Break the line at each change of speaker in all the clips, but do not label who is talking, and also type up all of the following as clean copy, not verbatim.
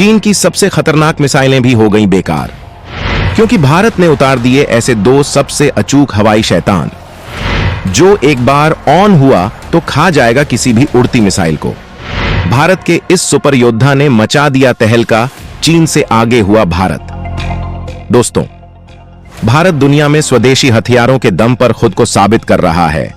चीन की सबसे खतरनाक मिसाइलें भी हो गईं बेकार, क्योंकि भारत ने उतार दिए ऐसे दो सबसे अचूक हवाई शैतान, जो एक बार ऑन हुआ तो खा जाएगा किसी भी उड़ती मिसाइल को। भारत के इस सुपर योद्धा ने मचा दिया तहलका, चीन से आगे हुआ भारत। दोस्तों, भारत दुनिया में स्वदेशी हथियारों के दम पर खुद को साबित कर रहा है।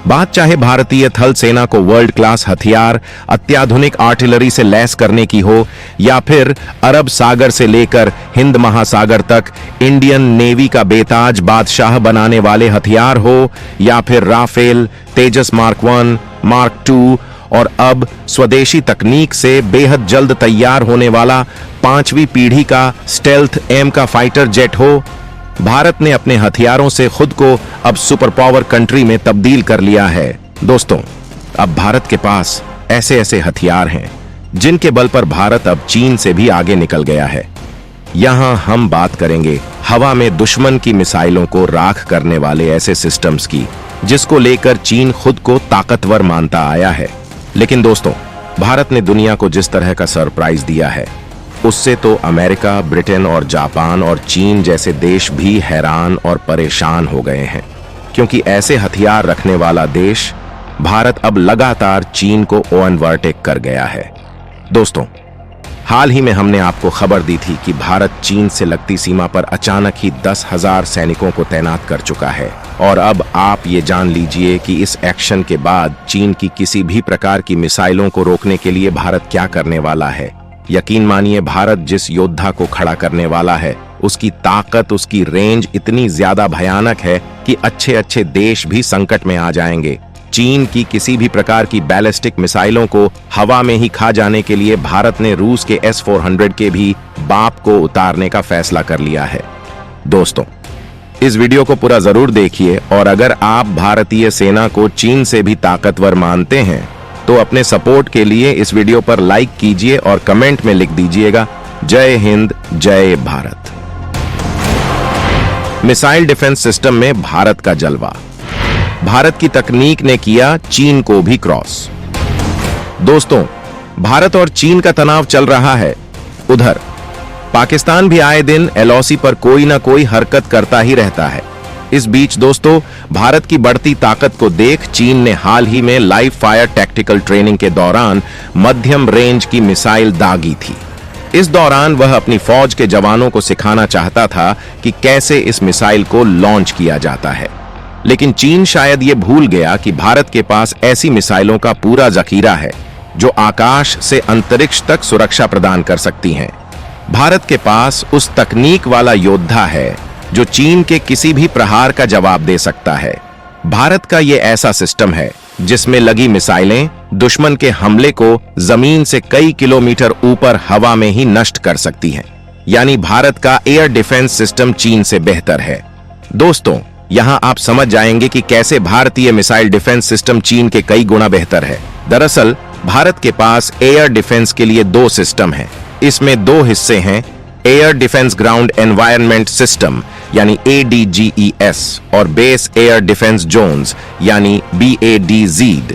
बात चाहे भारतीय थल सेना को वर्ल्ड क्लास हथियार, अत्याधुनिक आर्टिलरी से लैस करने की हो, या फिर अरब सागर से लेकर हिंद महासागर तक इंडियन नेवी का बेताज बादशाह बनाने वाले हथियार हो, या फिर राफेल, तेजस मार्क 1, मार्क 2 और अब स्वदेशी तकनीक से बेहद जल्द तैयार होने वाला 5वीं पीढ़ी का स्टेल्थ एम का फाइटर जेट हो, भारत ने अपने हथियारों से खुद को अब सुपर पावर कंट्री में तब्दील कर लिया है। दोस्तों, अब भारत के पास ऐसे ऐसे हथियार हैं जिनके बल पर भारत अब चीन से भी आगे निकल गया है। यहां हम बात करेंगे हवा में दुश्मन की मिसाइलों को राख करने वाले ऐसे सिस्टम्स की, जिसको लेकर चीन खुद को ताकतवर मानता आया है। लेकिन दोस्तों, भारत ने दुनिया को जिस तरह का सरप्राइज दिया है, उससे तो अमेरिका, ब्रिटेन और जापान और चीन जैसे देश भी हैरान और परेशान हो गए हैं, क्योंकि ऐसे हथियार रखने वाला देश भारत अब लगातार चीन को ओवरटेक कर गया है। दोस्तों, हाल ही में हमने आपको खबर दी थी कि भारत चीन से लगती सीमा पर अचानक ही 10,000 सैनिकों को तैनात कर चुका है, और अब आप ये जान लीजिए कि इस एक्शन के बाद चीन की किसी भी प्रकार की मिसाइलों को रोकने के लिए भारत क्या करने वाला है। यकीन मानिए, भारत जिस योद्धा को खड़ा करने वाला है, उसकी ताकत, उसकी रेंज इतनी ज्यादा भयानक है कि अच्छे अच्छे देश भी संकट में आ जाएंगे। चीन की किसी भी प्रकार की बैलिस्टिक मिसाइलों को हवा में ही खा जाने के लिए भारत ने रूस के S-400 के भी बाप को उतारने का फैसला कर लिया है। दोस्तों, इस वीडियो को पूरा जरूर देखिए, और अगर आप भारतीय सेना को चीन से भी ताकतवर मानते हैं तो अपने सपोर्ट के लिए इस वीडियो पर लाइक कीजिए और कमेंट में लिख दीजिएगा, जय हिंद, जय भारत। मिसाइल डिफेंस सिस्टम में भारत का जलवा, भारत की तकनीक ने किया चीन को भी क्रॉस। दोस्तों, भारत और चीन का तनाव चल रहा है। उधर पाकिस्तान भी आए दिन LOC पर कोई ना कोई हरकत करता ही रहता है। इस बीच दोस्तों, भारत की बढ़ती ताकत को देख चीन ने हाल ही में लाइव फायर टैक्टिकल ट्रेनिंग के दौरान मध्यम रेंज की मिसाइल दागी थी। इस दौरान वह अपनी फौज के जवानों को सिखाना चाहता था कि कैसे इस मिसाइल को लॉन्च किया जाता है। लेकिन चीन शायद ये भूल गया कि भारत के पास ऐसी मिसाइलों का पूरा जखीरा है जो आकाश से अंतरिक्ष तक सुरक्षा प्रदान कर सकती हैं। भारत के पास उस तकनीक वाला योद्धा है जो चीन के किसी भी प्रहार का जवाब दे सकता है। भारत का यह ऐसा सिस्टम है जिसमें लगी मिसाइलें दुश्मन के हमले को जमीन से कई किलोमीटर ऊपर हवा में ही नष्ट कर सकती हैं। यानी भारत का एयर डिफेंस सिस्टम चीन से बेहतर है। दोस्तों, यहां आप समझ जाएंगे कि कैसे भारतीय मिसाइल डिफेंस सिस्टम चीन के कई गुना बेहतर है। दरअसल भारत के पास एयर डिफेंस के लिए दो सिस्टम हैं। इसमें दो हिस्से हैं, air defence ground environment system यानी ADGES और बेस एयर डिफेंस जोन्स यानी BADZ।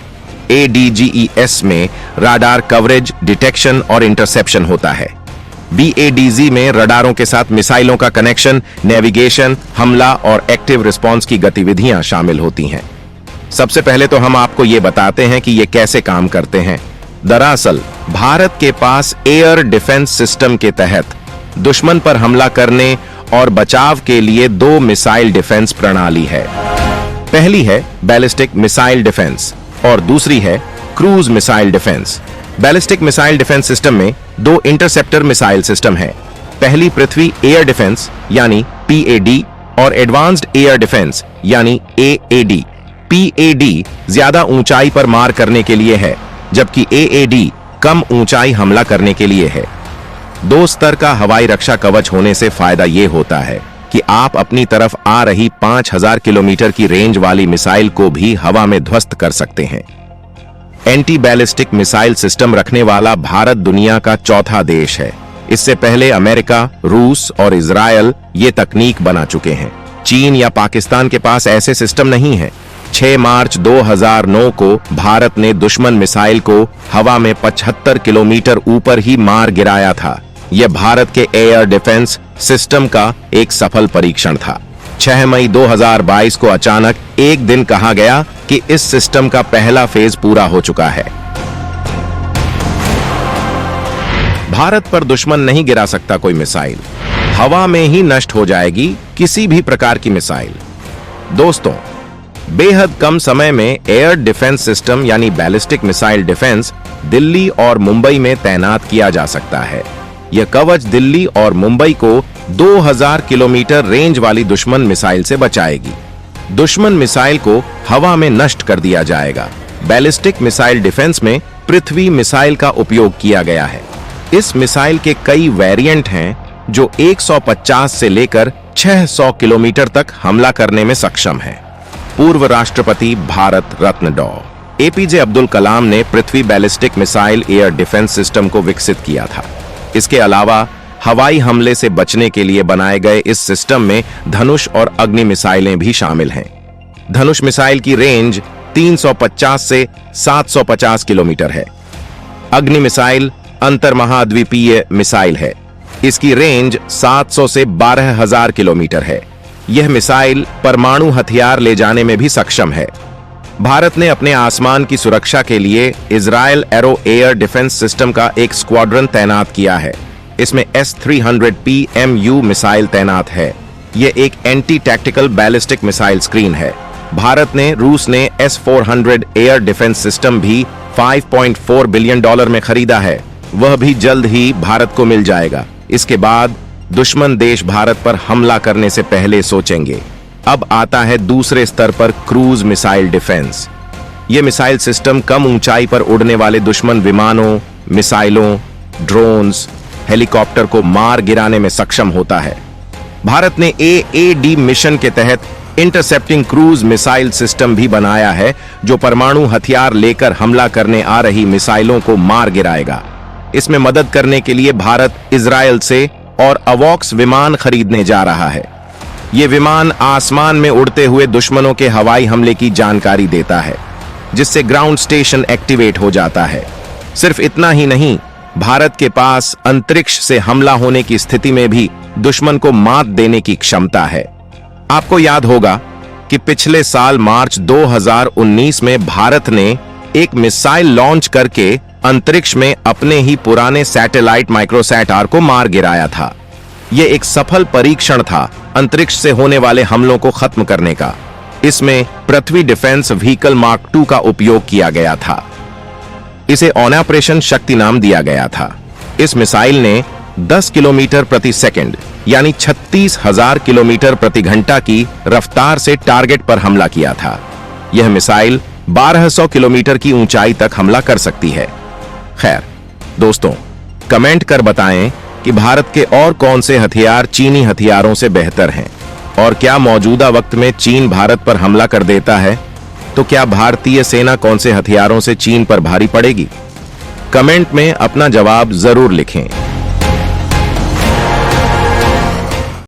ADGES में राडार कवरेज, डिटेक्शन और इंटरसेप्शन होता है। BADZ में रडारों के साथ मिसाइलों का कनेक्शन, नेविगेशन, हमला और एक्टिव रिस्पांस की गतिविधियां शामिल होती हैं। सबसे पहले तो हम आपको ये बताते हैं कि ये कैसे काम करते हैं। दरअसल भारत के पास एयर डिफेंस सिस्टम के तहत दुश्मन पर हमला करने और बचाव के लिए दो मिसाइल डिफेंस प्रणाली है। पहली है बैलिस्टिक मिसाइल डिफेंस और दूसरी है cruise missile defence. Ballistic missile defence system में दो इंटरसेप्टर मिसाइल सिस्टम है। पहली पृथ्वी एयर डिफेंस यानी PAD और एडवांस्ड एयर डिफेंस यानी AAD। PAD ज्यादा ऊंचाई पर मार करने के लिए है, जबकि AAD कम ऊंचाई हमला करने के लिए है। दो स्तर का हवाई रक्षा कवच होने से फायदा यह होता है कि आप अपनी तरफ आ रही 5000 किलोमीटर की रेंज वाली मिसाइल को भी हवा में ध्वस्त कर सकते हैं। एंटी बैलिस्टिक मिसाइल सिस्टम रखने वाला भारत दुनिया का चौथा देश है। इससे पहले अमेरिका, रूस और इजरायल ये तकनीक बना चुके हैं। चीन या पाकिस्तान के पास ऐसे सिस्टम नहीं है। 6 मार्च 2009 को भारत ने दुश्मन मिसाइल को हवा में 75 किलोमीटर ऊपर ही मार गिराया था। यह भारत के एयर डिफेंस सिस्टम का एक सफल परीक्षण था। 6 मई 2022 को अचानक एक दिन कहा गया कि इस सिस्टम का पहला फेज पूरा हो चुका है। भारत पर दुश्मन नहीं गिरा सकता कोई मिसाइल, हवा में ही नष्ट हो जाएगी किसी भी प्रकार की मिसाइल। दोस्तों, बेहद कम समय में एयर डिफेंस सिस्टम यानी बैलिस्टिक मिसाइल डिफेंस दिल्ली और मुंबई में तैनात किया जा सकता है। यह कवच दिल्ली और मुंबई को 2000 किलोमीटर रेंज वाली दुश्मन मिसाइल से बचाएगी। दुश्मन मिसाइल को हवा में नष्ट कर दिया जाएगा। बैलिस्टिक मिसाइल डिफेंस में पृथ्वी मिसाइल का उपयोग किया गया है। इस मिसाइल के कई वेरिएंट हैं जो 150 से लेकर 600 किलोमीटर तक हमला करने में सक्षम है। पूर्व राष्ट्रपति भारत रत्न डॉ. एपीजे अब्दुल कलाम ने Prithvi ballistic missile air defence system को विकसित किया था। इसके अलावा हवाई हमले से बचने के लिए बनाए गए इस सिस्टम में धनुष और अग्नि मिसाइलें भी शामिल हैं। धनुष मिसाइल की रेंज 350 से 750 किलोमीटर है। अग्नि मिसाइल अंतर्महाद्वीपीय मिसाइल है। इसकी रेंज 700 से 12,000 किलोमीटर है। यह मिसाइल परमाणु हथियार ले जाने में भी सक्षम है। भारत ने अपने आसमान की सुरक्षा के लिए Israel arrow air defence system का एक स्क्वाड्रन तैनात किया है। इसमें S-300P MU मिसाइल तैनात है। यह एक anti tactical ballistic missile screen है। भारत ने रूस ने S-400 एयर डिफेंस सिस्टम भी $5.4 बिलियन में खरीदा है। वह भी जल्द ही भारत को मिल जाएगा। इसके बाद दुश्मन देश भारत पर हमला करने से पहले सोचेंगे। अब आता है दूसरे स्तर पर क्रूज मिसाइल डिफेंस। यह मिसाइल सिस्टम कम ऊंचाई पर उड़ने वाले दुश्मन विमानों, मिसाइलों, ड्रोन्स, हेलीकॉप्टर को मार गिराने में सक्षम होता है। भारत ने AAD मिशन के तहत इंटरसेप्टिंग क्रूज मिसाइल सिस्टम भी बनाया है जो परमाणु हथियार लेकर हमला करने आ रही मिसाइलों को मार गिराएगा। इसमें मदद करने के लिए भारत इजरायल से और अवॉक्स विमान खरीदने जा रहा है। ये विमान आसमान में उड़ते हुए दुश्मनों के हवाई हमले की जानकारी देता है, जिससे ग्राउंड स्टेशन एक्टिवेट हो जाता है। सिर्फ इतना ही नहीं, भारत के पास अंतरिक्ष से हमला होने की स्थिति में भी दुश्मन को मात देने की क्षमता है। आपको याद होगा कि पिछले साल मार्च 2019 में भारत ने एक मिसाइल लॉन्च करके अंतरिक्ष में अपने ही पुराने सैटेलाइट माइक्रोसैट आर को मार गिराया था। यह एक सफल परीक्षण था अंतरिक्ष से होने वाले हमलों को खत्म करने का। इसमें पृथ्वी डिफेंस व्हीकल मार्क 2 का उपयोग किया गया था। इसे ऑपरेशन शक्ति नाम दिया गया था। इस मिसाइल ने 10 किलोमीटर प्रति सेकंड यानी 36,000 किलोमीटर प्रति घंटा की रफ्तार से टारगेट पर हमला किया था। यह मिसाइल 1200 किलोमीटर की ऊंचाई तक हमला कर सकती है। खैर दोस्तों, कमेंट कर बताएं कि भारत के और कौन से हथियार चीनी हथियारों से बेहतर हैं, और क्या मौजूदा वक्त में चीन भारत पर हमला कर देता है तो क्या भारतीय सेना कौन से हथियारों से चीन पर भारी पड़ेगी? कमेंट में अपना जवाब जरूर लिखें।